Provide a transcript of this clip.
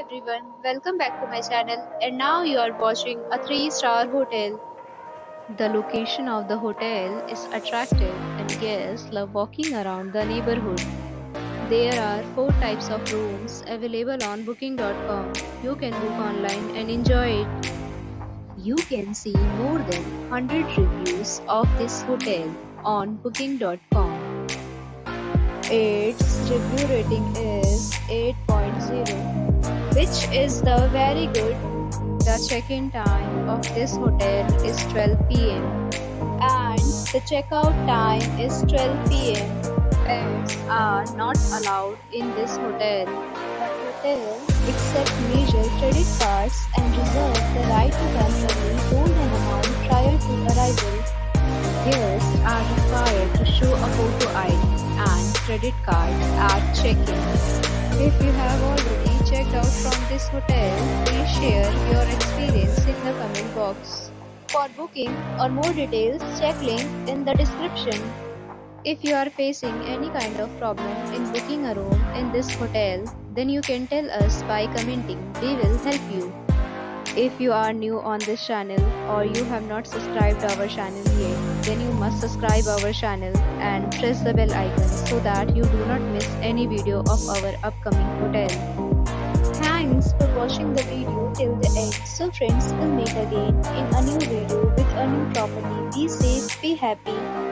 everyone, welcome back to my channel and now you are watching a 3-star hotel. The location of the hotel is attractive and guests love walking around the neighborhood. There are 4 types of rooms available on booking.com. You can book online and enjoy it. You can see more than 100 reviews of this hotel on booking.com. Its review rating is 8.0, which is the very good. The check-in time of this hotel is 12 p.m. and the checkout time is 12 p.m. Pets are not allowed in this hotel. The hotel accepts major credit cards and reserves the right to temporarily hold an amount prior to arrival. Guests are required to show a photo ID and credit card at check-in. If you have already checked out from this hotel, please share your experience in the comment box. For booking or more details, check link in the description. If you are facing any kind of problem in booking a room in this hotel, then you can tell us by commenting. We will help you. If you are new on this channel or you have not subscribed our channel yet, then you must subscribe our channel and press the bell icon so that you do not miss any video of our upcoming hotel. Thanks for watching the video till the end. So friends, we'll meet again in a new video with a new property. Be safe, be happy.